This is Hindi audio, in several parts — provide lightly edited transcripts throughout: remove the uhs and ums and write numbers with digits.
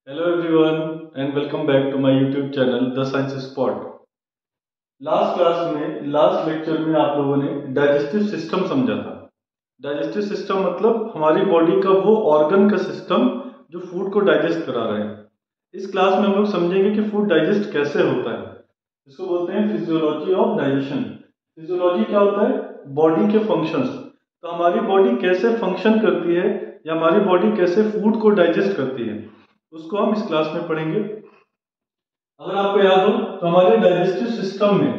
Hello everyone and welcome back to my YouTube channel The Science Spot। Last lecture में आप लोगों ने डाइजेस्टिव सिस्टम समझा था। डाइजेस्टिव सिस्टम मतलब हमारी बॉडी का वो ऑर्गन का सिस्टम जो फूड को डाइजेस्ट करा रहे हैं। इस क्लास में हम लोग समझेंगे कि फूड डाइजेस्ट कैसे होता है। इसको बोलते हैं फिजियोलॉजी ऑफ डाइजेशन। फिजियोलॉजी क्या होता है? बॉडी के फंक्शंस। तो हमारी बॉडी कैसे फंक्शन करती है या हमारी बॉडी कैसे फूड को डाइजेस्ट करती है, उसको हम इस क्लास में पढ़ेंगे। अगर आपको याद हो तो हमारे डाइजेस्टिव सिस्टम में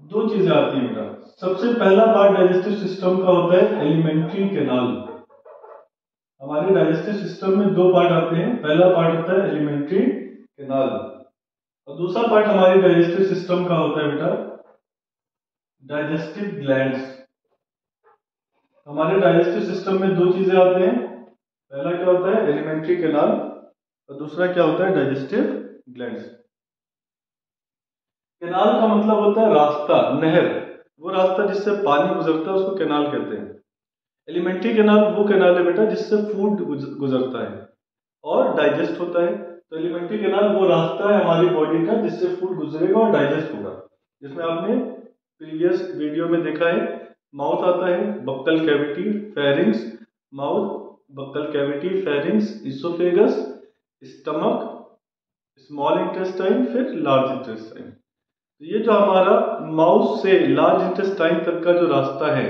दो चीजें आती हैं बेटा। सबसे पहला पार्ट डाइजेस्टिव सिस्टम का होता है एलिमेंट्री कैनाल। हमारे डाइजेस्टिव सिस्टम में दो पार्ट आते हैं। पहला पार्ट होता है एलिमेंट्री कैनाल और दूसरा पार्ट हमारे डाइजेस्टिव सिस्टम का होता है बेटा डाइजेस्टिव ग्लैंड्स। हमारे डाइजेस्टिव सिस्टम में दो चीजें आते हैं। पहला क्या होता है? एलिमेंट्री कैनाल और दूसरा क्या होता है? Digestive glands. कैनाल का मतलब होता है रास्ता, नहर। वो रास्ता जिससे पानी गुजरता है उसको कैनाल कहते हैं। एलिमेंट्री कैनाल वो कैनाल है बेटा जिससे फूड गुजरता है और डाइजेस्ट होता है। तो एलिमेंट्री कैनाल वो रास्ता है हमारी बॉडी का जिससे फूड गुजरेगा और डाइजेस्ट होगा। जिसमें आपने प्रीवियस वीडियो में देखा है, माउथ आता है, buccal cavity, pharynx, mouth, buccal cavity, pharynx, oesophagus, stomach, small intestine, फिर लार्ज इंटेस्टाइन। तो ये जो हमारा माउथ से लार्ज इंटेस्टाइन तक का जो रास्ता है,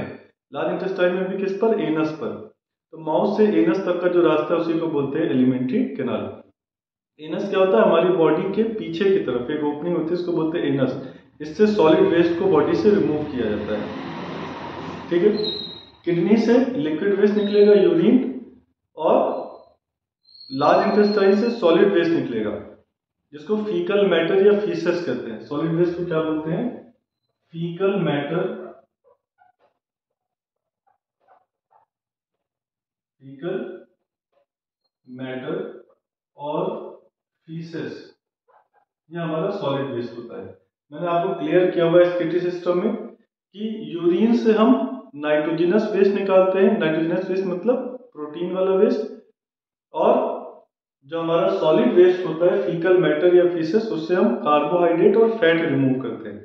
लार्ज इंटेस्टाइन में भी किस पर? एनस पर। तो माउथ से एनस तक का जो रास्ता है उसी को बोलते हैं एलिमेंट्री कैनाल। एनस क्या होता है? हमारी बॉडी के पीछे की तरफ एक ओपनिंग होती है, इसको बोलते हैं एनस। इससे सॉलिड वेस्ट को बॉडी से रिमूव किया जाता है। ठीक है। किडनी से लिक्विड वेस्ट निकलेगा, यूरिन, और लार्ज इंटेस्टाइन से सॉलिड वेस्ट निकलेगा जिसको फीकल मैटर या फीसेस कहते हैं। सॉलिड वेस्ट को क्या बोलते हैं? फीकल मैटर, फीकल मैटर और फीसेस, ये हमारा सॉलिड वेस्ट होता है। मैंने आपको क्लियर किया हुआ है स्किटी सिस्टम में कि यूरिन से हम नाइट्रोजनस वेस्ट निकालते हैं। नाइट्रोजनस वेस्ट मतलब प्रोटीन वाला वेस्ट। और जो हमारा सॉलिड वेस्ट होता है फीकल मैटर या फीसेस, उससे हम कार्बोहाइड्रेट और फैट रिमूव करते हैं।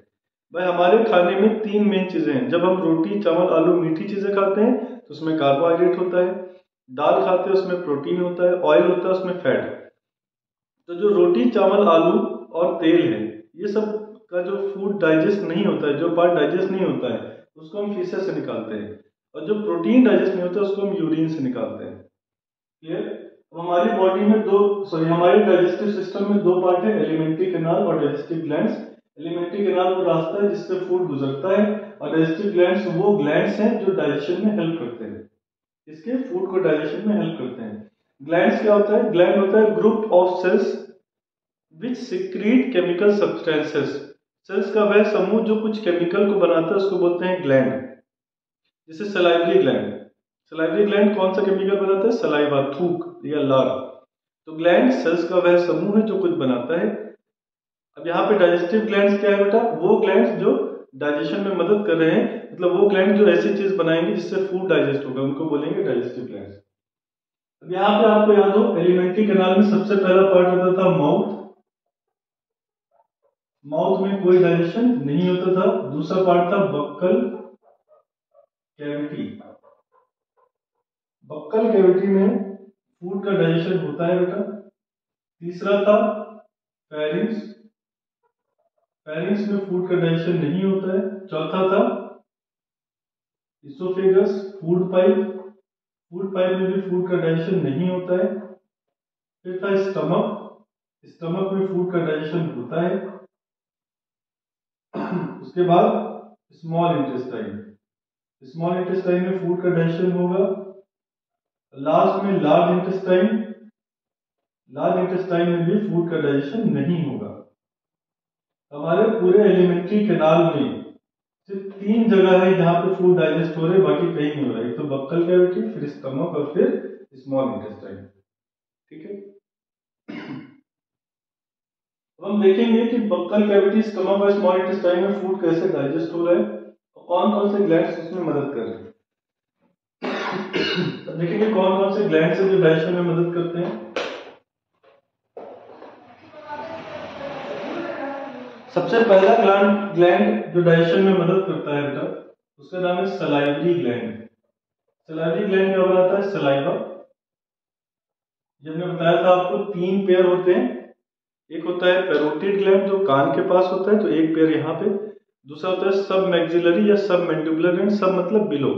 भाई हमारे खाने में तीन मेन चीजें हैं। जब हम रोटी, चावल, आलू, मीठी चीजें खाते हैं तो उसमें कार्बोहाइड्रेट होता है। दाल खाते हैं उसमें प्रोटीन होता है, ऑयल होता है, उसमें फैट। तो जो रोटी, चावल, आलू और तेल है, ये सब का जो फूड डाइजेस्ट नहीं होता है, जो पार्ट डाइजेस्ट नहीं होता है, उसको हम फीसेस से निकालते हैं। और जो प्रोटीन डाइजेस्ट नहीं होता उसको हम यूरिन से निकालते हैं। क्लियर? हमारी बॉडी में हमारे डाइजेस्टिव सिस्टम में दो पार्ट है, एलिमेंट्री कैनाल और डाइजेस्टिव ग्लैंड्स। एलिमेंट्री कैनाल वो रास्ता है जिससे फूड गुजरता है और डाइजेस्टिव ग्लैंड्स वो ग्लैंड्स हैं जो डाइजेशन में हेल्प करते हैं, इसके फूड को डाइजेशन में हेल्प करते हैं। ग्लैंड्स क्या होता है? ग्लैंड होता है group of cells which secrete chemical substances. Cells का वह समूह जो कुछ केमिकल को बनाता है उसको बोलते हैं ग्लैंड। जैसे सलाइवरी ग्लैंड। सलाइवरी ग्लैंड कौन सा केमिकल बनाता है? सलाइवा, थूक या लार। तो ग्लैंड सेल्स का वह समूह है जो कुछ बनाता है। अब यहाँ पे डाइजेस्टिव ग्लैंड्स क्या है बेटा? वो ग्लैंड्स जो डाइजेशन में मदद कर रहे हैं, मतलब वो ग्लैंड जो ऐसी चीज बनाएंगे जिससे फूड डाइजेस्ट होगा, उनको बोलेंगे डाइजेस्टिव ग्लैंड्स। अब यहाँ पे आपको याद हो, एलिमेंट्री कैनाल में सबसे पहला पार्ट होता था माउथ। माउथ में कोई डाइजेशन नहीं होता था। दूसरा पार्ट था बक्कल कैविटी। बक्कल कैविटी में फूड का डाइजेशन होता है बेटा। तीसरा था फेरिंग्स। फेरिंग्स में फूड का डाइजेशन नहीं होता है। चौथा था oesophagus, food pipe. Food pipe में भी फूड का डाइजेशन नहीं होता है। फिर था स्टमक। स्टमक में फूड का डाइजेशन होता है। उसके बाद स्मॉल इंटेस्टाइन। स्मॉल इंटेस्टाइन में फूड का डाइजेशन होगा। लास्ट में लार्ज इंटेस्टाइन। लार्ज इंटेस्टाइन में भी फूड का डाइजेशन नहीं होगा। हमारे पूरे एलिमेंट्री कैनाल में सिर्फ तीन जगह है जहां पे फूड डाइजेस्ट हो रहे, बाकी कहीं नहीं हो रहा है। एक तो बक्कल कैविटी, फिर स्टमक और फिर स्मॉल इंटेस्टाइन। ठीक है। अब हम देखेंगे कि बक्कल कैविटी, स्टमक और स्मॉल इंटेस्टाइन में फूड कैसे डाइजेस्ट हो रहा है और कौन कौन से ग्लैंड्स उसमें मदद कर रहे हैं। अब देखेंगे कौन कौन से ग्लैंड्स है जो डाइजेशन में मदद करते हैं। सबसे पहला ग्लैंड जो डाइजेशन में मदद करता है बेटा, उसका नाम है सलाइवरी ग्लैंड। सलाइवरी ग्लैंड क्या बनाता है? सलाइवा। जब मैं बताया था आपको 3 पेयर होते हैं, एक होता है पैरोटिड ग्लैंड जो कान के पास होता है, तो एक पेयर यहाँ पे। दूसरा होता है सब मैक्सिलरी या सब मैंडिबुलर ग्लैंड, सब मतलब बिलो।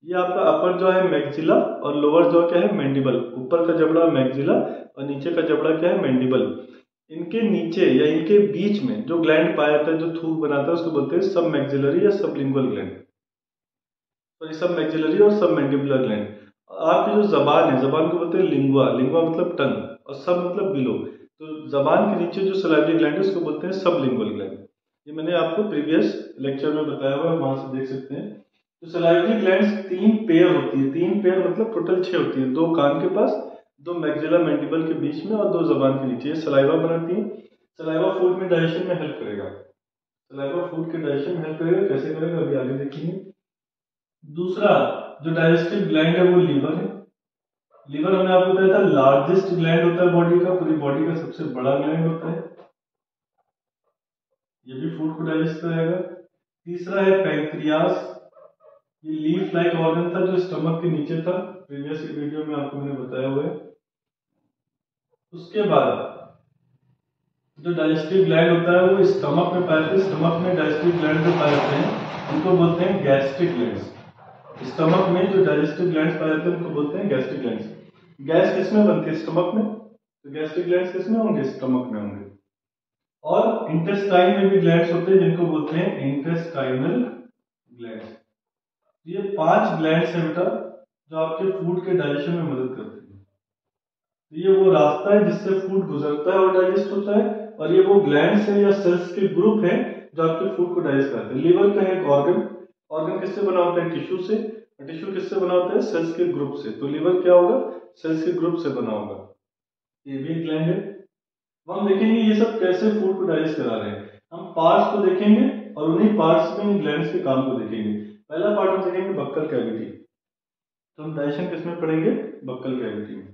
ये आपका अपर जो है मैक्सिला और लोअर जो क्या है मैंडिबल। ऊपर का जबड़ा मैक्सिला और नीचे का जबड़ा क्या है मैंडिबल। इनके नीचे या इनके बीच में जो ग्लैंड पाया जाता है, जो थूक बनाता है, उसको बोलते हैं सब मैक्सिलरी या सब लिंगुअल ग्लैंड। तो ये सब मैक्सिलरी और सब मैंडिबुलर ग्लैंड। आपकी जो जबान है, जबान को बोलते हैं लिंगुआ। लिंगुआ मतलब टंग, और सब मतलब बिलो। तो जबान के नीचे जो सलाइवरी ग्लैंड है उसको बोलते हैं सब लिंगुअल ग्लैंड। ये मैंने आपको प्रीवियस लेक्चर में बताया हुआ है, वहां से देख सकते हैं। तो सलाइवरी ग्लैंड्स 3 पेयर होती है। 3 पेयर मतलब टोटल 6 होती है। 2 कान के पास, 2 मैक्सिला मैंडिबल के बीच में और 2 जबान के नीचे। ये सलाइवा बनाती है। सलाइवा फूड में डाइजेशन में हेल्प करेगा। सलाइवा फूड के डाइजेशन में हेल्प करेगा। कैसे करेगा अभी आगे देखेंगे। दूसरा जो डाइजेस्टिव ग्लैंड है वो लीवर है। लीवर हमने आपको बताया था लार्जेस्ट ग्लैंड होता है बॉडी का, पूरी बॉडी का सबसे बड़ा ग्लैंड होता है। ये भी फूड को डाइजेस्ट करेगा। तीसरा है पैंक्रियास। ये लीफ लाइक ऑर्गन था जो स्टमक के नीचे था, प्रीवियस वीडियो में आपको मैंने बताया हुआ है। उसके बाद जो डाइजेस्टिव ग्लैंड होता है वो स्टमक में पाए जाते हैं। स्टमक में डाइजेस्टिव ग्लैंड जो पाए जाते हैं उनको बोलते हैं गैस्ट्रिक ग्लैंड्स। स्टमक में जो डाइजेस्टिव ग्लैंड्स पाए जाते हैं उनको बोलते हैं गैस्ट्रिक ग्लैंड्स। गैस किसमें बनती है? स्टमक में। तो गैस्ट्रिक ग्लैंड्स किसमें होंगे? स्टमक में होंगे। और इंटेस्टाइन में भी ग्लैंड्स होते हैं जिनको बोलते हैं इंटेस्टाइनल ग्लैंड्स। ये 5 ग्लैंड्स है बेटा जो आपके फूड के डाइजेशन में मदद करते हैं। तो ये वो रास्ता है जिससे फूड गुजरता है और डाइजेस्ट होता है, और ये वो ग्लैंड्स है या सेल्स के ग्रुप है जो आपके फूड को डाइजेस्ट करते हैं। लिवर का एक ऑर्गन किससे बना होता है? टिश्यू से। टिश्यू किससे बना होता है? सेल्स के ग्रुप से। तो लिवर क्या होगा? सेल्स के ग्रुप से बना होगा। ये भी एक ग्लैंड है। हम देखेंगे ये सब कैसे फूड को डाइजेस्ट करा रहे हैं। हम पार्ट्स को देखेंगे और उन्हीं पार्ट्स में इन ग्लैंड्स के काम को देखेंगे। पहला पार्ट हम देखेंगे बक्कल कैविटी। तो हम डाइजेशन किसमें पढ़ेंगे? बक्कल कैविटी में।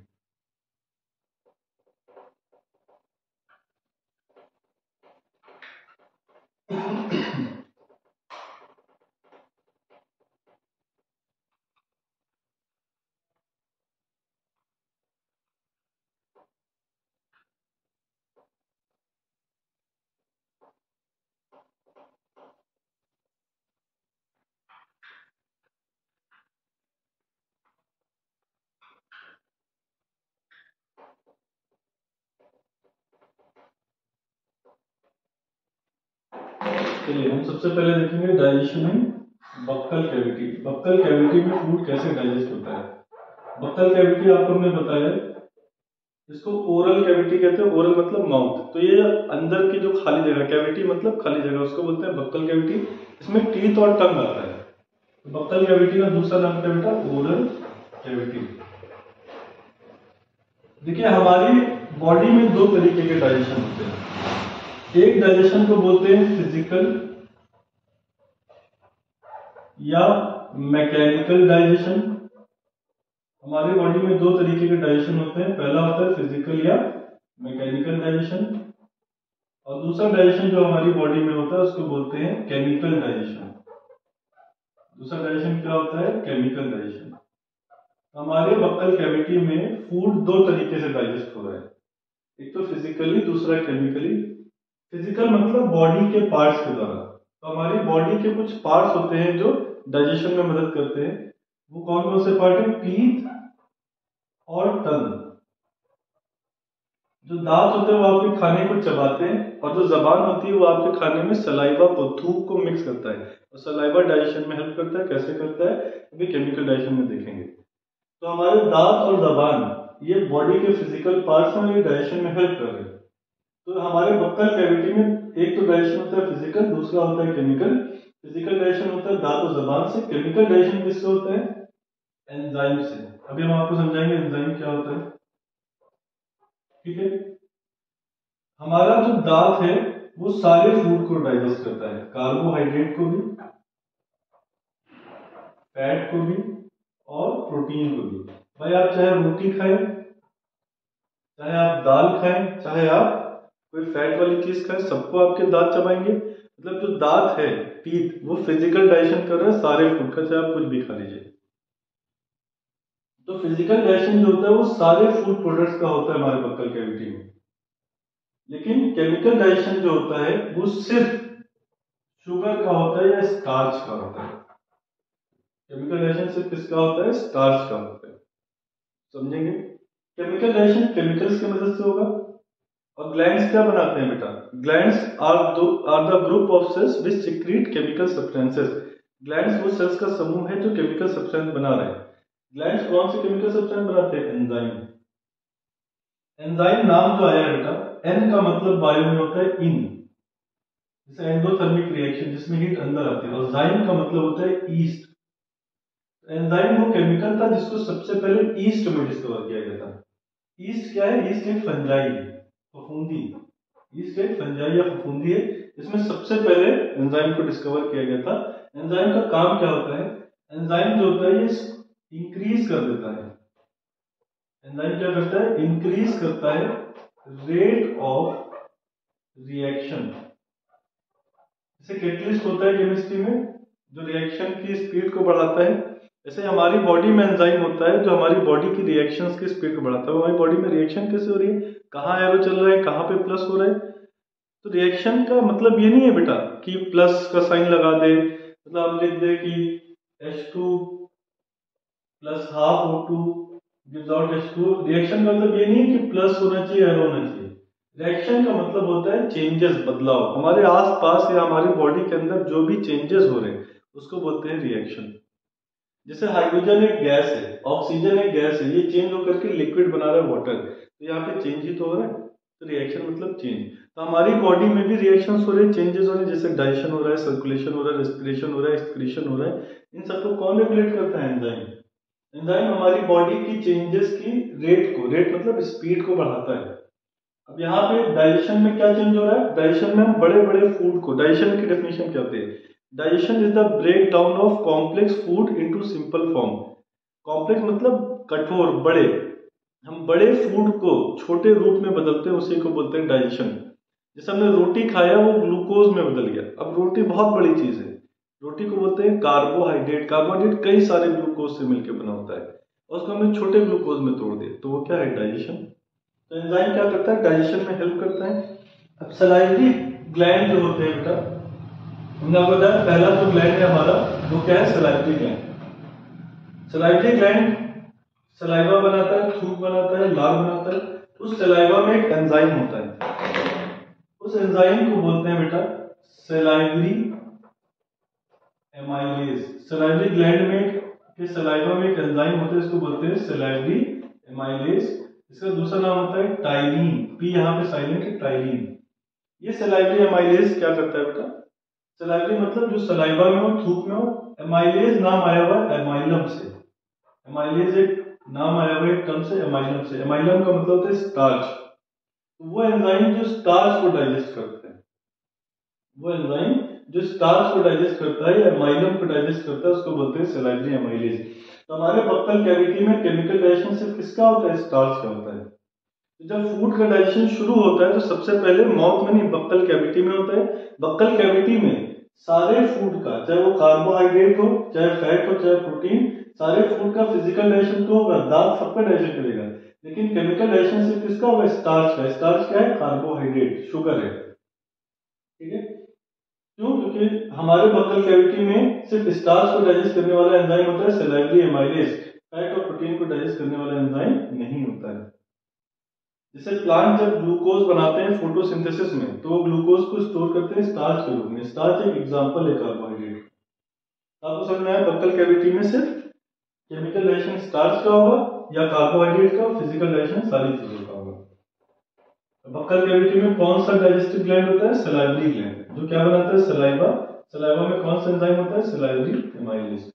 चलिए हम सबसे पहले देखेंगे डाइजेशन इन बक्कल कैविटी। बक्कल कैविटी में फूड कैसे डाइजेस्ट होता है। बक्कल कैविटी आपको हमने बताया, इसको ओरल कैविटी कहते हैं। ओरल मतलब माउथ। तो ये अंदर की जो खाली जगह, कैविटी मतलब खाली जगह, उसको बोलते हैं बक्कल कैविटी। इसमें टीथ और टंग आता है। तो बक्कल कैविटी का दूसरा नाम क्या बेटा? Oral cavity. देखिए हमारी बॉडी में 2 तरीके के डाइजेशन होते हैं। एक डाइजेशन को बोलते हैं फिजिकल या मैकेनिकल डाइजेशन। हमारी बॉडी में 2 तरीके के डाइजेशन होते हैं। पहला होता है फिजिकल या मैकेनिकल डाइजेशन, और दूसरा डाइजेशन जो हमारी बॉडी में होता है उसको बोलते हैं केमिकल डाइजेशन। दूसरा डाइजेशन क्या होता है? Chemical digestion. हमारे बक्कल कैविटी में फूड 2 तरीके से डाइजेस्ट हो रहा है, एक तो फिजिकली, दूसरा केमिकली। फिजिकल मतलब बॉडी के पार्ट्स के द्वारा। तो हमारी बॉडी के कुछ पार्ट्स होते हैं जो डाइजेशन में मदद करते हैं। वो कौन कौन से पार्ट है? टीथ और टंग। जो दांत होते हैं वो आपके खाने को चबाते हैं, और जो जबान होती है वो आपके खाने में सलाइवा को, थूक को मिक्स करता है, और सलाइवा डाइजेशन में हेल्प करता है। कैसे करता है अभी केमिकल डाइजेशन में देखेंगे। तो हमारे दांत और जबान ये बॉडी के फिजिकल पार्ट्स हैं, ये डाइजेशन में हेल्प कर रहे हैं। तो हमारे बक्कल कैविटी में एक तो डाइजेशन होता है फिजिकल, दूसरा होता है केमिकल। फिजिकल डाइजेशन होता है दांत और जबान से। केमिकल डाइजेशन किससे होता है? एंजाइम से। अभी हम आपको समझाएंगे एंजाइम क्या होता है। ठीक है। हमारा जो दांत है वो सारे फूड को डाइजेस्ट करता है, कार्बोहाइड्रेट को भी, फैट को भी और प्रोटीन को भी। भाई आप चाहे रोटी खाएं, चाहे आप दाल खाएं, चाहे आप कोई फैट वाली चीज खाए, सबको आपके दांत चबाएंगे। मतलब जो दांत है, टीथ, वो फिजिकल डाइजेशन कर रहा है सारे फूड का, चाहे आप कुछ भी खा लीजिए। तो फिजिकल डाइजेशन जो होता है वो सारे फूड प्रोडक्ट्स का होता है हमारे बक्कल कैविटी में। लेकिन केमिकल डाइजेशन जो होता है वो सिर्फ शुगर का होता है या स्टार्च का होता है। केमिकल डाइजेशन सिर्फ किसका होता है? स्टार्च का होता है। समझेंगे? केमिकल डाइजेशन केमिकल्स की मदद से होगा। और ग्लैंड्स क्या बनाते हैं बेटा? Glands are the group of cells which secrete chemical substances. Glands वो सेल्स का समूह है जो केमिकल सब्सटेंस बना रहे हैं। ग्लैंड्स कौन से केमिकल सब्सटेंस बनाते हैं? एंजाइम। एंजाइम नाम जो आया बेटा, एन का मतलब बायो में होता है इन, जैसे एंडोथर्मिक रिएक्शन जिसमें हीट अंदर आती है, और जाइम का मतलब होता है ईस्ट। एंजाइम वो केमिकल था जिसको सबसे पहले ईस्ट में डिस्कवर किया गया था। ईस्ट क्या है? ईस्ट एक फंजाई है, फफूंदी। ईस्ट एक फंजाई या फफूंदी है, इसमें सबसे पहले एंजाइम को डिस्कवर किया गया था। एंजाइम का काम क्या होता है? एंजाइम जो होता है ये इंक्रीज कर देता है। एंजाइम क्या करता है? इंक्रीज करता है रेट ऑफ रिएक्शन। जैसे कैटलिस्ट होता है केमिस्ट्री में जो रिएक्शन की स्पीड को बढ़ाता है, ऐसे हमारी बॉडी में एंजाइम होता है जो हमारी बॉडी की रिएक्शंस की स्पीड को बढ़ाता है। हमारी बॉडी में रिएक्शन कैसे हो रही है, कहाँ एरो चल रहा है, कहाँ पे प्लस हो रहा है। तो रिएक्शन का मतलब ये नहीं है बेटा कि प्लस का साइन लगा दे, मतलब हम लिख दे कि H2 plus half O2 gives out H2। Reaction का मतलब ये नहीं है कि प्लस होना चाहिए एरो होना चाहिए। रिएक्शन का मतलब होता है चेंजेस, बदलाव। हमारे आसपास या हमारी बॉडी के अंदर जो भी चेंजेस हो रहे हैं उसको बोलते हैं रिएक्शन। जैसे हाइड्रोजन एक गैस है, ऑक्सीजन एक गैस है, ये चेंज होकर के लिक्विड बना रहा है वाटर, तो यहाँ पे चेंज ही तो हो रहा है। तो रिएक्शन मतलब चेंज। तो हमारी बॉडी में भी रिएक्शंस हो रहे हैं, चेंजेस हो रहे हैं, जैसे डाइजेशन हो रहा है, सर्कुलेशन हो रहा है, रेस्पिरेशन हो रहा है, एक्सक्रीशन हो रहा है। इन सबको कौन रेगुलेट करता है? एंजाइम। एंजाइम हमारी बॉडी की चेंजेस की रेट को, रेट मतलब स्पीड को बढ़ाता है। अब यहाँ पे डाइजेशन में क्या चेंज हो रहा है? डाइजेशन में हम बड़े बड़े फूड को, डाइजेशन की डेफिनेशन क्या होती है? Digestion is the break down of complex food into simple form. Complex मतलब कठोर, बड़े। हम बड़े फूड को छोटे रूप में बदलते हैं, उसी को बोलते हैं डाइजेशन। जैसे हमने रोटी खाया, वो ग्लूकोज में बदल गया। अब रोटी बहुत बड़ी चीज है, रोटी को बोलते हैं कार्बोहाइड्रेट। कार्बोहाइड्रेट कई सारे ग्लूकोज से मिलकर बना होता है, और उसको हमने छोटे ग्लूकोज में तोड़ दिया, तो वो क्या है? डाइजेशन। तो एंजाइम क्या करता है? डाइजेशन में हेल्प करता है। अब सलाइवरी ग्लैंड जो होते हैं बेटा, हमने आपको बताया पहला जो ग्लैंड है हमारा वो क्या है? Salivary gland. Salivary gland saliva बनाता है, थूक बनाता है, लार बनाता है। उस सलाइवा में एक एंजाइम होता है, उस एंजाइम को बोलते हैं बेटा सलाइवरी एमाइलेज। सलाइवरी ग्लैंड में के सलाइवा में एक एंजाइम होता है, इसको बोलते हैं सलाइवरी एमाइलेज। इसका दूसरा नाम होता है टाइलिन। पी यहाँ पे साइलेंट है, टाइलिन। ये सलाइवरी एमाइलेज क्या करता है बेटा? सलाइवरी मतलब जो सलाइवा में हो, थूक में हो। एमाइलेज नाम आया हुआ है एमाइलम से। एमाइलेज एक नाम आया हुआ है टर्म से, एमाइलम से। एमाइलम का मतलब होता है स्टार्च। तो वो एंजाइम जो स्टार्च को डाइजेस्ट करता है, वो एंजाइम जो स्टार्च को डाइजेस्ट करता है या एमाइलम को डाइजेस्ट करता है, उसको बोलते हैं सलाइवरी एमाइलेज। तो हमारे बक्कल कैविटी में केमिकल डाइजेशन सिर्फ किसका होता है? स्टार्च का होता है। तो जब फूड का डाइजेशन शुरू होता है तो सबसे पहले माउथ में नहीं, बक्कल कैविटी में होता है। बक्कल कैविटी में सारे फूड का, चाहे वो कार्बोहाइड्रेट हो, चाहे फैट हो, चाहे प्रोटीन, सारे फूड का फिजिकल डाइजेशन तो होगा, दांत सबका डाइजेशन करेगा। लेकिन केमिकल डाइजेशन सिर्फ किसका होगा? स्टार्च का। स्टार्च क्या है? कार्बोहाइड्रेट, शुगर है। ठीक है? क्यों? क्योंकि हमारे बक्कल कैविटी में सिर्फ स्टार्च को डाइजेस्ट करने वाला एंजाइम होता है सलाइवरी एमाइलेज। फैट और प्रोटीन को डाइजेस्ट करने वाला एंजाइम नहीं होता है। जैसे प्लांट जब ग्लूकोज बनाते हैं फोटोसिंथेसिस में, तो वो ग्लूकोज को स्टोर करते हैं स्टार्च के रूप में। स्टार्च एक एग्जांपल है कार्बोहाइड्रेट। आपको समझ में आया? बक्कल कैविटी में सिर्फ केमिकल डाइजेशन स्टार्च का होगा या कार्बोहाइड्रेट का, फिजिकल डाइजेशन सारी चीजों का होगा। बक्कल कैविटी में कौन सा डाइजेस्टिव ग्लैंड होता है? सलाइवरी ग्लैंड, जो क्या बनाता है? सलाइवा। सलाइवा में कौन सा एंजाइम होता है? Salivary amylase.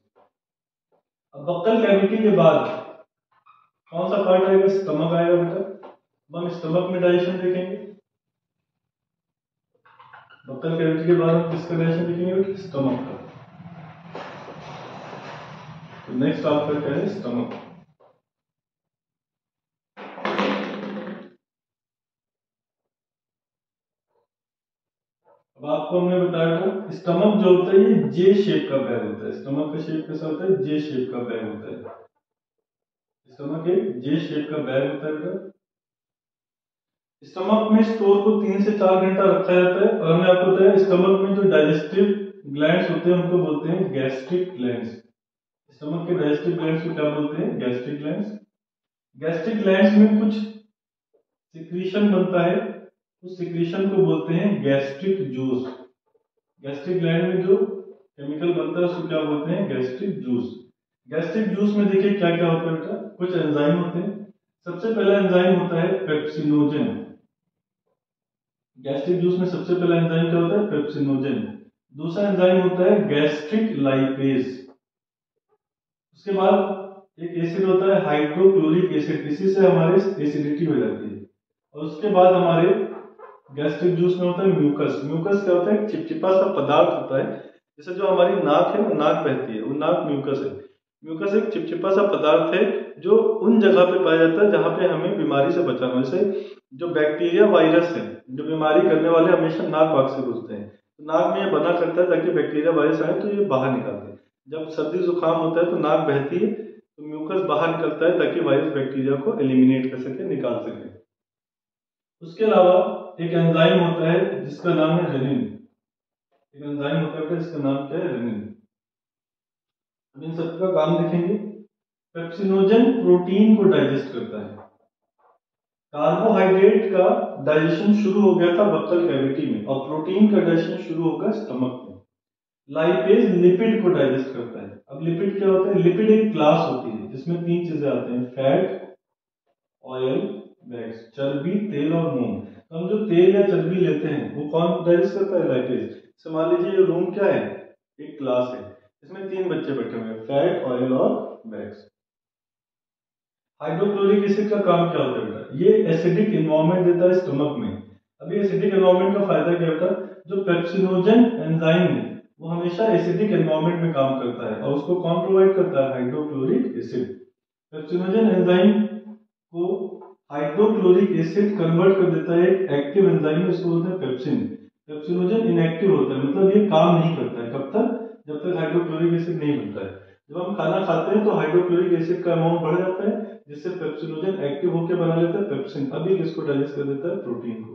अब बक्कल कैविटी के बाद कौन सा पार्ट आएगा? स्टमक आएगा बेटा। हम स्टमक में डाइजेशन देखेंगे। बक्कल कैविटी के बाद हम किसका डाइजेशन देखेंगे? स्टमक का। तो नेक्स्ट आपका क्या है? स्टमक। अब आपको हमने बताया था स्टमक जो होता है ये जे शेप का बैग होता है। स्टमक का शेप कैसा होता है? जे शेप का बैग होता है। स्टमक एक जे शेप का बैग होता है बेटा। स्टमक में स्टोर को 3 से 4 घंटा रखा जाता है। और हमें आपको बताया स्टमक में जो डाइजेस्टिव ग्लैंड्स होते हैं उनको बोलते हैं गैस्ट्रिक ग्लैंड्स। स्टमक के डाइजेस्टिव ग्लैंड्स को क्या बोलते हैं? Gastric glands. गैस्ट्रिक ग्लैंड्स में कुछ सिक्रीशन बनता है, उस सिक्रीशन को बोलते हैं गैस्ट्रिक जूस। गैस्ट्रिक ग्लैंड में जो केमिकल बनता है उसको क्या बोलते हैं? Gastric juice. गैस्ट्रिक जूस में देखिए क्या क्या होता है बेटा? कुछ एंजाइम होते हैं। सबसे पहला एंजाइम होता है पेप्सिनोजन। गैस्ट्रिक जूस में सबसे पहला एंजाइम क्या होता है? पेप्सिनोजन। दूसरा एंजाइम होता है गैस्ट्रिक लाइपेज। उसके बाद एक एसिड होता है हाइड्रोक्लोरिक एसिड, इसी से हमारे एसिडिटी हो जाती है। और उसके बाद हमारे गैस्ट्रिक जूस में होता है म्यूकस। म्यूकस क्या होता है? चिपचिपा सा पदार्थ होता है, जैसे जो हमारी नाक है, वो नाक बहती है, वो नाक म्यूकस है। म्यूकस एक चिपचिपा सा पदार्थ है जो उन जगह पे पाया जाता है जहां पे हमें बीमारी से बचाना हो। जैसे जो बैक्टीरिया वायरस है, जो बीमारी करने वाले हमेशा नाक वाक से घुसते हैं, तो नाक में ये बना करता है ताकि बैक्टीरिया वायरस आए तो ये बाहर निकालते हैं। जब सर्दी जुकाम होता है तो नाक बहती है, तो म्यूकस बाहर निकलता है ताकि वायरस बैक्टीरिया को एलिमिनेट कर सके, निकाल सके। उसके अलावा एक एंजाइम होता है जिसका नाम है रेनिन। एक एंजाइम होता है जिसका नाम क्या है? रेनिन। अब इन सबका काम देखेंगे। पेप्सिनोजन प्रोटीन को डाइजेस्ट करता है। कार्बोहाइड्रेट का डाइजेशन शुरू हो गया था बक्कल कैविटी में, और प्रोटीन का डाइजेशन शुरू होगा स्टमक में। लाइपेज लिपिड को डाइजेस्ट करता है। अब लिपिड क्या होता है? लिपिड एक क्लास होती है जिसमें 3 चीजें आते हैं, फैट, ऑयल, वैक्स। चर्बी, तेल और मोम। तो हम जो तेल या चर्बी लेते हैं वो कौन डाइजेस्ट करता है? लाइपेज। मान लीजिए ये रूम क्या है? एक क्लास है, इसमें 3 बच्चे बैठे हुए हैं, फैट, ऑयल और वैक्स। हाइड्रोक्लोरिक एसिड का काम क्या होता है बेटा? ये एसिडिक एनवायरनमेंट देता है स्टमक में। अब ये एसिडिक एनवायरनमेंट का फायदा क्या होता है? जो पेप्सिनोजन एंजाइम है वो हमेशा एसिडिक एनवायरनमेंट में काम करता है, और उसको कौन प्रोवाइड करता है? Hydrochloric acid. पेप्सिनोजन एंजाइम को हाइड्रोक्लोरिक एसिड कन्वर्ट कर देता है एक एक्टिव एंजाइम में, इसको बोलते हैं पेप्सिन। पेप्सिनोजन इनएक्टिव होता है, मतलब ये काम नहीं करता है। कब तक? जब तक हाइड्रोक्लोरिक एसिड नहीं बनता है। जब हम खाना खाते हैं तो हाइड्रोक्लोरिक एसिड का अमाउंट बढ़ जाता है, जिससे पेप्सिनोजन एक्टिव होकर बना लेता है पेप्सिन। अभी किसको डाइजेस्ट कर देता है? प्रोटीन को।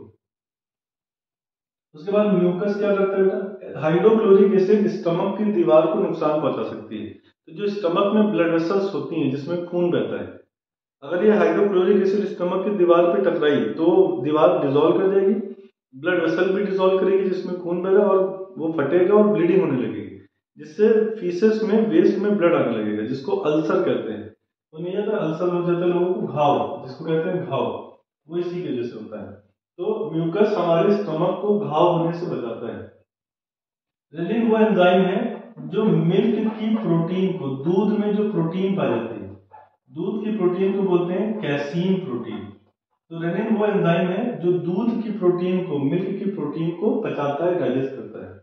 उसके बाद म्यूकस क्या करता है बेटा? हाइड्रोक्लोरिक एसिड स्टमक की दीवार को नुकसान पहुंचा सकती है। तो जो स्टमक में ब्लड वेसल्स होती हैं जिसमें खून बहता है, अगर ये हाइड्रोक्लोरिक एसिड स्टमक की दीवार पे टकराई तो दीवार डिसॉल्व कर जाएगी, ब्लड वेसल भी डिसॉल्व करेगी जिसमें खून बह रहा है, और वो फटेगा और ब्लीडिंग होने लगेगी, जिससे फीसेस में, वेस्ट में ब्लड आने लगेगा, जिसको अल्सर कहते हैं। तो नहीं जाता अल्सर हो जाता है लोगों को, घाव जिसको कहते हैं घाव, वो इसी की वजह से होता है। तो म्यूकस हमारे स्टमक को घाव होने से बचाता है। रेनिन वो एंजाइम है जो मिल्क की प्रोटीन को, दूध में जो प्रोटीन पाई जाती है, दूध की प्रोटीन को बोलते हैं कैसीन प्रोटीन। तो रेनिन वो एंजाइम है जो दूध की प्रोटीन को, मिल्क की प्रोटीन को पचाता है, डाइजेस्ट करता है।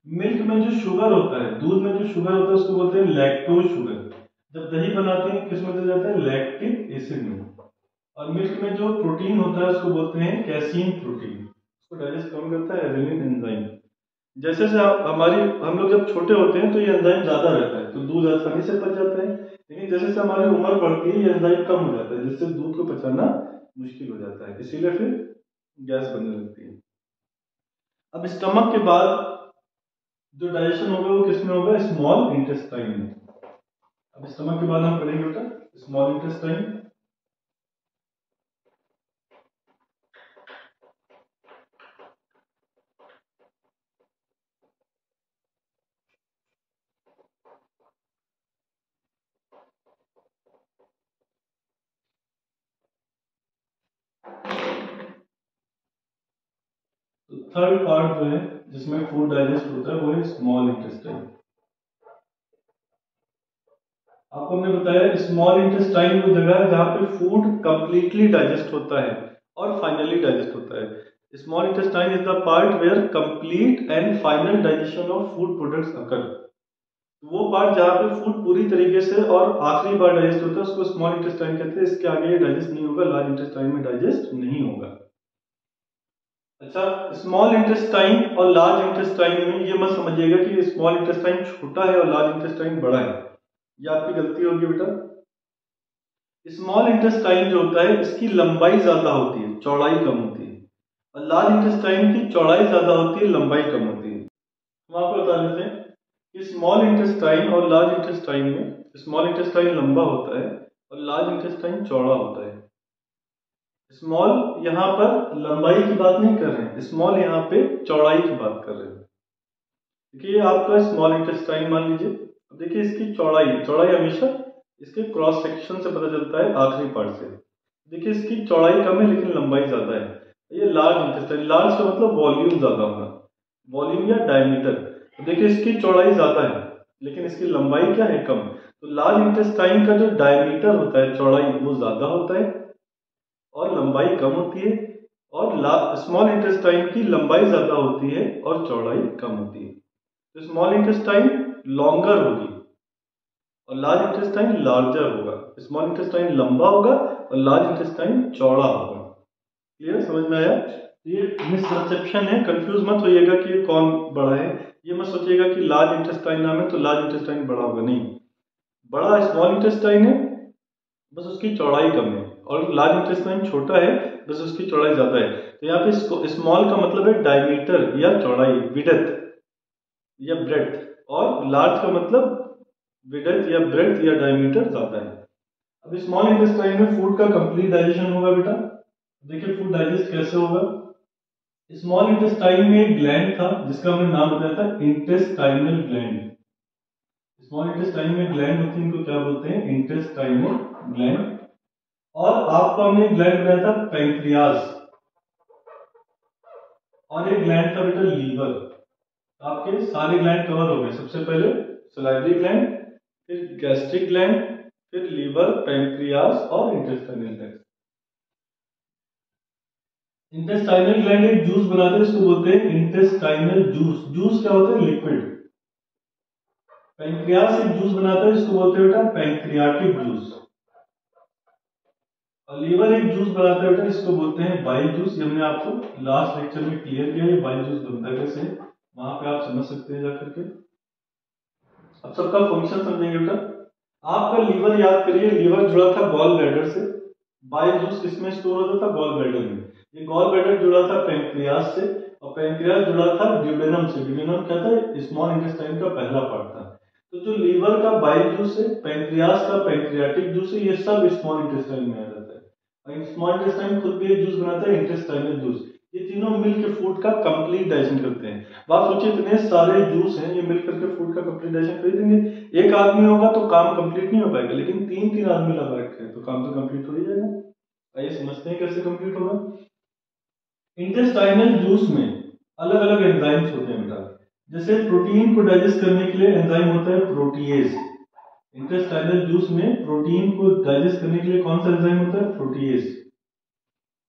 मिल्क में जो शुगर होता है, दूध में जो शुगर होता है उसको बोलते हैं लैक्टोज शुगर। जब दही बनाते हैं किस में दिया जाता है? लैक्टिक एसिड में। और मिल्क में जो प्रोटीन होता है उसको बोलते हैं कैसीन प्रोटीन। उसको डाइजेस्ट कौन करता है? Rennin enzyme. जैसे जैसे हमारी, हम लोग जब छोटे होते हैं तो ये एंजाइम ज्यादा रहता है, तो दूध आसानी से पच जाता है। लेकिन जैसे जैसे हमारी उम्र बढ़ती है ये एंजाइम कम हो जाता है, जिससे दूध को पचाना मुश्किल हो जाता है, इसीलिए फिर गैस बनने लगती है। अब स्टमक के बाद जो डाइजेशन होगा वो किसमें होगा? स्मॉल इंटेस्टाइन में। अब स्टमक के बाद हम पढ़ेंगे बेटा स्मॉल इंटेस्टाइन। तो थर्ड पार्ट जो है जिसमें फूड डाइजेस्ट होता है वो है स्मॉल इंटेस्टाइन। आपको हमने बताया स्मॉल इंटेस्टाइन वो जगह है जहां पे फूड कंप्लीटली डाइजेस्ट होता है और फाइनली डाइजेस्ट होता है। Small intestine is the part where complete and final digestion of food products occur. वो पार्ट जहां पे फूड पूरी तरीके से और आखिरी बार डाइजेस्ट होता है उसको स्मॉल इंटेस्टाइन कहते हैं। इसके आगे ये डाइजेस्ट नहीं होगा, लार्ज इंटेस्टाइन में डाइजेस्ट नहीं होगा। अच्छा, स्मॉल इंटेस्टाइन और लार्ज इंटेस्टाइन में ये मत समझिएगा कि स्मॉल इंटेस्टाइन छोटा है और लार्ज इंटेस्टाइन बड़ा है, ये आपकी गलती होगी बेटा। स्मॉल इंटेस्टाइन जो होता है इसकी लंबाई ज्यादा होती है, चौड़ाई कम होती है, और लार्ज इंटेस्टाइन की चौड़ाई ज्यादा होती है, लंबाई कम होती है। हम आपको बता देते हैं कि स्मॉल इंटेस्टाइन और लार्ज इंटेस्टाइन में स्मॉल इंटेस्टाइन लंबा होता है और लार्ज इंटेस्टाइन चौड़ा होता है। स्मॉल यहाँ पर लंबाई की बात नहीं कर रहे हैं, स्मॉल यहाँ पे चौड़ाई की बात कर रहे हैं। देखिए आपका स्मॉल इंटेस्टाइन मान लीजिए, देखिए इसकी चौड़ाई चौड़ाई हमेशा इसके क्रॉस सेक्शन से पता चलता है, आखिरी पार्ट से। देखिए इसकी चौड़ाई कम है लेकिन लंबाई ज्यादा है। ये लार्ज इंटेस्टाइन, लार्ज का मतलब वॉल्यूम ज्यादा होगा, वॉल्यूम या डायमीटर। तो देखिए इसकी चौड़ाई ज्यादा है लेकिन इसकी लंबाई क्या है, कम। तो लार्ज इंटेस्टाइन का जो डायमीटर होता है, चौड़ाई, वो ज्यादा होता है और लंबाई कम होती है, और स्मॉल इंटेस्टाइन की लंबाई ज्यादा होती है और चौड़ाई कम होती है। तो स्मॉल इंटेस्टाइन लॉन्गर होगी और लार्ज इंटेस्टाइन लार्जर होगा। स्मॉल इंटेस्टाइन लंबा होगा और लार्ज इंटेस्टाइन चौड़ा होगा। क्लियर, समझ में आया? ये मिसकंसेप्शन है, कंफ्यूज मत होइएगा कि ये कौन बड़ा है। ये मत सोचिएगा कि लार्ज इंटेस्टाइन नाम है तो लार्ज इंटेस्टाइन बड़ा होगा, नहीं। बड़ा स्मॉल इंटेस्टाइन है, बस उसकी चौड़ाई कम है, और लार्ज इंटेस्टाइन छोटा है, बस उसकी चौड़ाई ज्यादा है। तो यहाँ पे स्मॉल का मतलब है डायमीटर या चौड़ाई, विड्थ या ब्रेड्थ, और लार्ज का मतलब विड्थ या ब्रेड्थ या डायमीटर ज्यादा है। अब स्मॉल इंटेस्टाइन में फूड का कंप्लीट डाइजेशन होगा बेटा। देखिए फूड डाइजेस्ट कैसे होगा। स्मॉल इंटेस्टाइन में एक ग्लैंड था जिसका हमने नाम बताया था इंटेस्टाइनल ग्लैंड। स्मॉल इंटेस्टाइन में ग्लैंड होती है, इनको क्या बोलते हैं, इंटेस्टाइनल ग्लैंड। और आपको हमने ग्लैंड बनाया था पैंक्रियाज, और एक ग्लैंड था बेटा लीवर। आपके सारे ग्लैंड कवर हो गए। सबसे पहले सलाइवरी ग्लैंड, फिर गैस्ट्रिक ग्लैंड, फिर लीवर, पैंक्रियाज और इंटेस्टाइनल ग्लैंड। इंटेस्टाइनल ग्लैंड एक जूस बनाते हैं, इसको बोलते हैं इंटेस्टाइनल जूस। जूस क्या होता है, लिक्विड। पैंक्रियाज एक जूस बनाता है, इसको बोलते हैं बेटा पैंक्रियाटिक जूस। और लीवर एक जूस बनाता है बेटा, इसको बोलते हैं बाइल जूस। ये हमने आपको लास्ट लेक्चर में क्लियर किया, ये बाइल जूस बनता है कैसे, वहां पे आप समझ सकते हैं जाकर के। अब सबका फंक्शन समझेंगे बेटा। आपका लीवर याद करिए, लीवर जुड़ा था गॉल ब्लैडर से। बाइल जूस किसमें स्टोर होता था, गॉल ब्लैडर में। ये गॉल ब्लैडर जुड़ा था पैंक्रियाज से, और पैंक्रियाज जुड़ा था ड्यूडेनम से। ड्यूडेनम क्या था, स्मॉल इंटेस्टाइन का पहला पार्ट था। तो जो लीवर का बाइल जूस है, पैंक्रियाज का पैंक्रियाटिक जूस है, ये सब स्मॉल इंटेस्टाइन में आ जाता है। और स्मॉल इंटेस्टाइन खुद भी एक जूस बनाता है, इंटेस्टाइनल जूस। ये तीनों मिलकर फूड का कंप्लीट डाइजेशन करते हैं। आप सोचिए इतने सारे जूस हैं, ये मिलकर के फूड का कंप्लीट डाइजेशन कर देंगे। एक आदमी होगा तो काम कंप्लीट नहीं हो पाएगा, लेकिन तीन तीन आदमी लगा रखे हैं तो काम तो कंप्लीट हो ही जाएगा। आइए समझते हैं कैसे कंप्लीट होगा। इंटेस्टाइनल जूस में अलग अलग एंजाइम्स होते हैं बेटा। जैसे प्रोटीन को डाइजेस्ट करने के लिए एंजाइम होता है प्रोटीएज। इंटेस्टाइनल जूस में प्रोटीन को डाइजेस्ट करने के लिए कौन सा एंजाइम होता है, प्रोटीएज।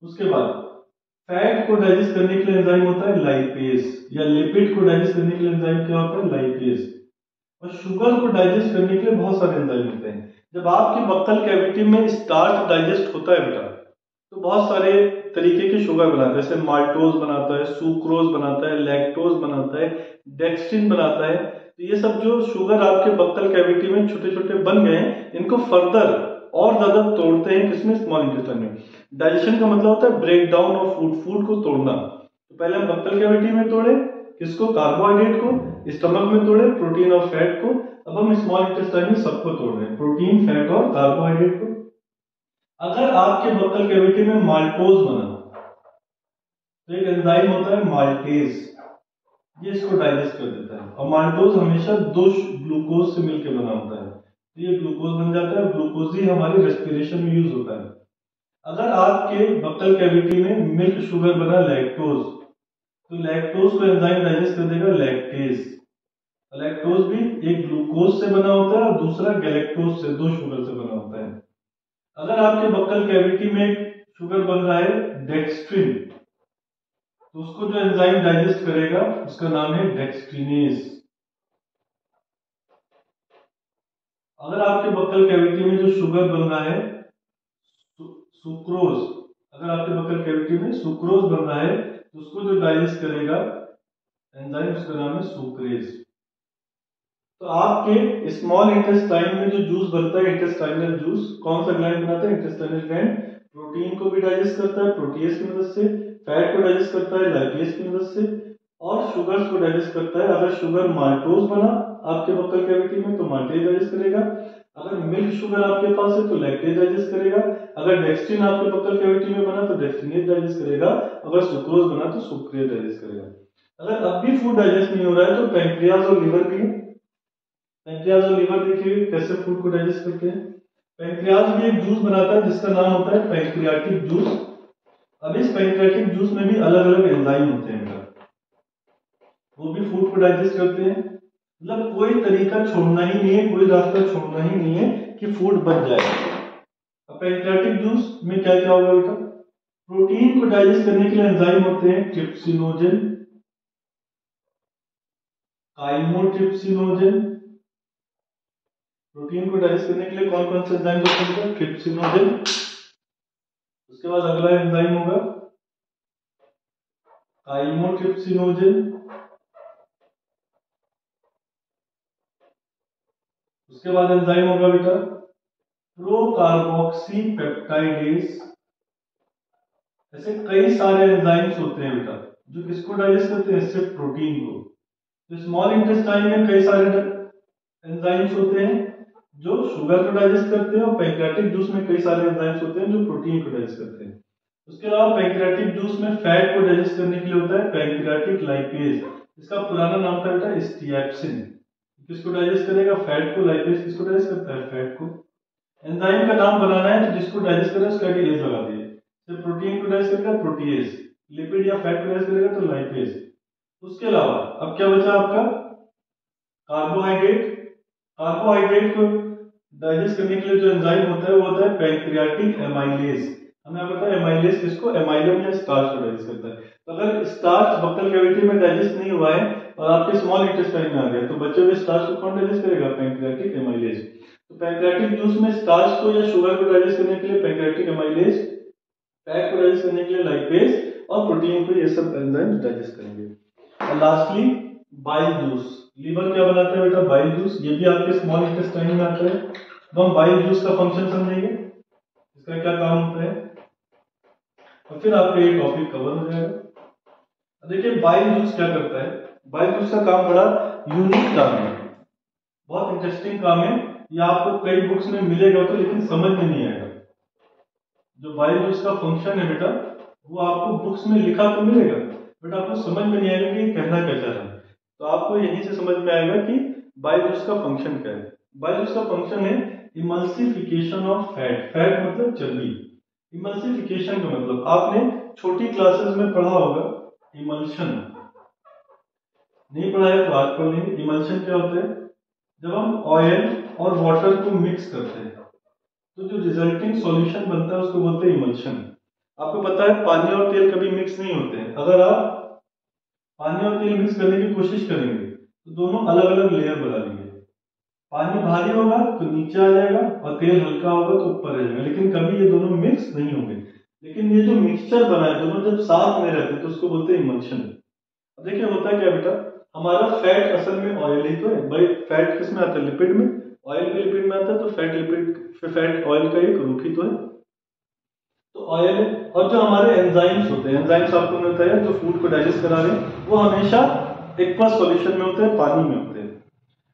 उसके बाद फैट को डाइजेस्ट करने के लिए एंजाइम होता है लाइपेज, या लिपिड को डाइजेस्ट करने के लिए एंजाइम क्या होता है, लाइपेज। और शुगर को डाइजेस्ट करने के लिए बहुत सारे एंजाइम होते हैं। जब आपकी बक्कल कैविटी में स्टार्च डाइजेस्ट होता है बेटा, तो बहुत सारे तरीके के शुगर बनाता है, जैसे माल्टोज बनाता है, सुक्रोज बनाता है, लैक्टोज बनाता है, डेक्स्ट्रिन बनाता है। तो ये सब जो शुगर आपके बक्कल कैविटी में छोटे छोटे बन गए हैं, इनको फर्दर और ज्यादा तोड़ते हैं किसमें, स्मॉल इंटेस्टाइन में। डाइजेशन का मतलब होता है break down of food, food को तोड़ना। तो पहले हम बक्कल कैविटी में तोड़े किसको, कार्बोहाइड्रेट को, स्टमक में तोड़े प्रोटीन और फैट को। अब हम स्मॉल इंटेस्टाइन में सबको तोड़ रहे हैं, प्रोटीन, फैट और कार्बोहाइड्रेट को। अगर आपके बक्कल कैविटी में माल्टोज बना तो एक एंजाइम होता है माल्टेज, ये इसको डाइजेस्ट कर देता है। और माल्टोज हमेशा दो ग्लूकोज से मिलकर बना होता है, तो ये ग्लूकोज बन जाता है। ग्लूकोज ही हमारी रेस्पिरेशन में यूज होता है। अगर आपके बक्कल कैविटी में मिल्क शुगर बना लैक्टोज, तो लैक्टोज को एंजाइम डाइजेस्ट कर देगा लैक्टेज। लैक्टोज भी एक ग्लूकोज से बना होता है और दूसरा गैलेक्टोज से, दो शुगर से बना होता है। अगर आपके बक्कल कैविटी में शुगर बन रहा है डेक्स्ट्रिन, तो उसको जो एंजाइम डाइजेस्ट करेगा उसका नाम है डेक्स्ट्रिनेज। अगर आपके बक्कल कैविटी में जो शुगर बन रहा है सुक्रोज, अगर आपके बकल कैविटी में सुक्रोज बन रहा है तो उसको जो डाइजेस्ट करेगा एंजाइम, उसका नाम है सुक्रेज। तो आपके स्मॉल इंटेस्टाइन में जो जूस बनता है, इंटेस्टाइनल जूस, कौन सा ग्लैंड बनाता है? Intestinal gland. प्रोटीन को भी डाइजेस्ट करता है प्रोटीएज की मदद से, फैट को डाइजेस्ट करता है लाइपेज की मदद से, और शुगर्स को डाइजेस्ट करता है। अगर शुगर माल्टोज बना आपके बकल कैविटी में तो माल्टेज डाइजेस्ट करेगा, अगर मिल्क शुगर आपके पास है तो लैक्टेज डाइजेस्ट करेगा, अगर डेक्स्ट्रिन आपके बकल कैविटी में बना तो डेक्स्ट्रिनेज डाइजेस्ट करेगा, अगर सुक्रोज बना तो सुक्रेज डाइजेस्ट करेगा। अगर अब भी फूड डाइजेस्ट नहीं हो रहा है तो पैंक्रियाज और लीवर भी है। पैंक्रियाज और लीवर देखिए कैसे फूड को डाइजेस्ट करते हैं। पैंक्रियाज भी एक जूस बनाता है जिसका नाम होता है पैंक्रियाटिक जूस। अब इस पैंक्रियाटिक जूस में भी अलग अलग एंजाइम होते हैं, वो भी फूड को डाइजेस्ट करते हैं। मतलब कोई तरीका छोड़ना ही नहीं है, कोई रास्ता छोड़ना ही नहीं है कि फूड बच जाए। अब पैंक्रियाटिक जूस में क्या क्या होगा बेटा? प्रोटीन को डाइजेस्ट करने के लिए एंजाइम होते हैं ट्रिप्सिनोजन, काइमोट्रिप्सिनोजन। प्रोटीन को डाइजेस्ट करने के लिए कौन कौन से एंजाइम होते हैं? ट्रिप्सिनोजन। उसके बाद अगला एंजाइम होगा काइमोट्रिप्सिनोजन। उसके बाद एंजाइम होगा बेटा प्रोकार्बोक्सी पेप्टाइडेज। ऐसे कई सारे एंजाइम्स होते हैं बेटा जो किसको डाइजेस्ट करते हैं? सिर्फ प्रोटीन को। तो स्मॉल इंटेस्टाइन में कई सारे एंजाइम्स होते हैं जो शुगर को डाइजेस्ट करते हैं, और पैंक्रियाटिक जूस में कई सारे एंजाइम्स होते हैं जो प्रोटीन को डाइजेस्ट करते हैं। उसके अलावा पैंक्रियाटिक जूस में फैट को डाइजेस्ट करने के लिए होता है पैंक्रियाटिक लाइपेज। इसका पुराना नाम था बेटा स्टिएप्सिन। किसको डाइजेस्ट करेगा? फैट को। लाइपेज किसको डाइजेस्ट करता है? फैट को। एंजाइम का नाम बनाना है तो जिसको डाइजेस्ट करे उसका एज लगा दिए। तो प्रोटीन को डाइजेस्ट करेगा प्रोटीएज, लिपिड या फैट को डाइजेस्ट करेगा तो लाइपेज। उसके अलावा अब क्या बचा आपका? कार्बोहाइड्रेट। कार्बोहाइड्रेट को डाइजेस्ट करने के लिए जो एंजाइम होता है वो होता है पैंक्रियाटिक एमाइलेज। हमें पता है एमाइलेज किसको? एमाइलम या स्टार्च को डाइजेस्ट करता है। तो अगर स्टार्च बक्कल कैविटी में डाइजेस्ट नहीं हुआ है और आपके स्मॉल इंटेस्टाइन में आ गया तो बचे हुए स्टार्च को कौन डाइजेस्ट करेगा? Pancreatic amylase. तो पैंक्रियाटिक जूस में स्टार्च को या शुगर को डाइजेस्ट करने के लिए पैंक्रियाटिक एमाइलेज, फैट को डाइजेस्ट करने के लिए लाइपेज, और प्रोटीन को ये सब एंजाइम डाइजेस्ट करेंगे। और लास्टली बाइल जूस। लीवर क्या बनाता है बेटा? Bile juice. ये भी आपके स्मॉल इंटेस्टाइन में आता है। तो हम बाइल जूस का फंक्शन समझेंगे, इसका क्या काम होता है, और फिर आपका ये टॉपिक कवर हो जाएगा। देखिए बाइल जूस क्या करता है। बाइल जूस का काम बड़ा यूनिक काम है, बहुत इंटरेस्टिंग काम है। ये आपको कई बुक्स में मिलेगा तो लेकिन समझ में नहीं आएगा। जो बाइल जूस का फंक्शन है बेटा वो आपको बुक्स में लिखा तो मिलेगा बट आपको समझ में नहीं आएगा कि कहना क्या चाह रहा है। तो आपको यहीं से समझ में आएगा कि बाइल जूस का फंक्शन क्या है। बाइल जूस का फंक्शन है इमल्सिफिकेशन ऑफ फैट। फैट मतलब चर्बी। इमल्सिफिकेशन का मतलब आपने छोटी क्लासेस में पढ़ा होगा इमल्शन, नहीं पढ़ा है तो आज पढ़ लेंगे। इमल्शन क्या होता है? जब हम ऑयल और वाटर को मिक्स करते हैं तो जो रिजल्टिंग सॉल्यूशन बनता है उसको बोलते हैं इमल्शन। आपको पता है पानी और तेल कभी मिक्स नहीं होते हैं। अगर आप पानी और तेल मिक्स करने की कोशिश करेंगे तो दोनों अलग अलग लेयर बना लेंगे। पानी भारी होगा तो नीचे आ जाएगा और तेल हल्का होगा तो ऊपर आ जाएगा, लेकिन कभी ये दोनों मिक्स नहीं होंगे। लेकिन ये जो मिक्सचर बना है दोनों जब साथ में रहते हैं तो उसको बोलते हैं इमल्शन। अब देखिए होता है क्या बेटा, हमारा फैट असल में ऑयल ही तो है भाई। फैट किस में आता है? लिपिड में। ऑयल भी लिपिड में आता है तो फैट लिपिड, फैट ऑयल का एक रूप ही तो है। तो ऑयल है, और जो हमारे एंजाइम्स होते हैं, एंजाइम्स आपको मिलता है जो फूड को डाइजेस्ट करा रहे हैं, वो हमेशा एक्वस सॉल्यूशन में होते हैं, पानी में होते हैं।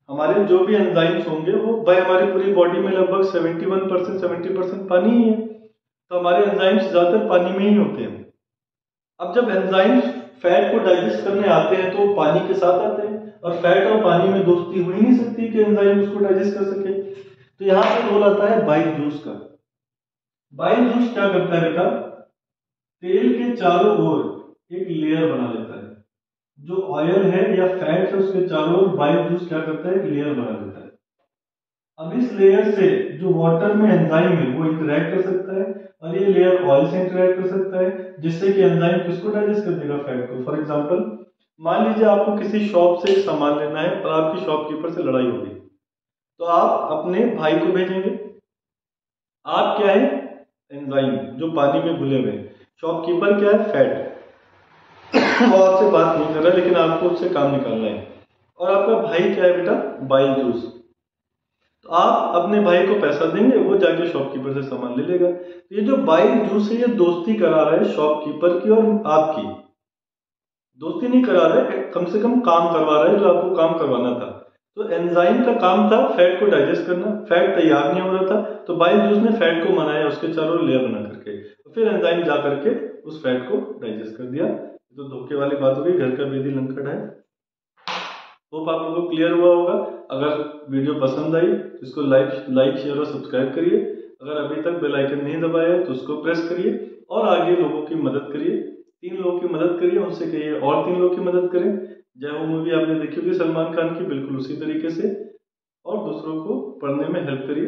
हमारे जो भी एंजाइम्स होंगे वो भाई हमारी पूरी बॉडी में लगभग 71% 70% पानी ही है, तो हमारे एंजाइम्स ज्यादातर पानी में ही होते हैं। अब जब एंजाइम्स फैट को डाइजेस्ट करने आते हैं तो पानी के साथ आते हैं, और फैट और पानी में दोस्ती हो ही नहीं सकती कि एंजाइम उसको डाइजेस्ट कर सके। तो यहां से रोल आता है बाइल जूस का। बाइल जूस क्या करता है बेटा? तेल के चारों ओर एक लेयर बना लेता है। जो ऑयल है या फैट है उसके चारों ओर बाइल जूस क्या करता है? एक लेयर बना लेता है। अब इस लेयर से जो वाटर में एंजाइम है वो इंटरेक्ट कर सकता है, और ये लेयर ऑयल से इंटरेक्ट कर सकता है, जिससे कि एंजाइम किसको डाइजेस्ट कर देगा? फैट को। फॉर एग्जांपल मान लीजिए आपको किसी शॉप से सामान लेना है और आपकी शॉपकीपर से लड़ाई हो गई, तो आप अपने भाई को भेजेंगे। आप क्या है? एंजाइम एंजाइम जो पानी में घुले हुए हैं। शॉपकीपर क्या है? फैट। वो आपसे बात नहीं कर रहा लेकिन आपको उससे काम निकालना है। और आपका भाई क्या है बेटा? Bile juice. तो आप अपने भाई को पैसा देंगे, वो जाके शॉपकीपर से सामान ले लेगा। ये जो बाइल जूस है ये दोस्ती करा रहा है शॉपकीपर की और आपकी। दोस्ती नहीं करा रहा है, कम से कम काम करवा रहा है जो आपको काम करवाना था। तो एंजाइम का काम था फैट को डाइजेस्ट करना, फैट तैयार नहीं हो रहा था, तो बाइल जूस ने फैट को मनाया उसके चारों लेयर बना करके, तो फिर एंजाइम जा करके उस फैट को डाइजेस्ट कर दिया। तो धोखे वाली बात हो गई, घर का बेदी लंकड़ है। होप आप लोगों को क्लियर हुआ होगा। अगर वीडियो पसंद आई तो इसको लाइक शेयर और सब्सक्राइब करिए। अगर अभी तक बेल आइकन नहीं दबाया है तो उसको प्रेस करिए और आगे लोगों की मदद करिए। 3 लोगों की मदद करिए, उनसे कहिए और 3 लोगों की मदद करें। जय हो मूवी आपने देखी होगी सलमान खान की, बिल्कुल उसी तरीके से, और दूसरों को पढ़ने में हेल्प करिए।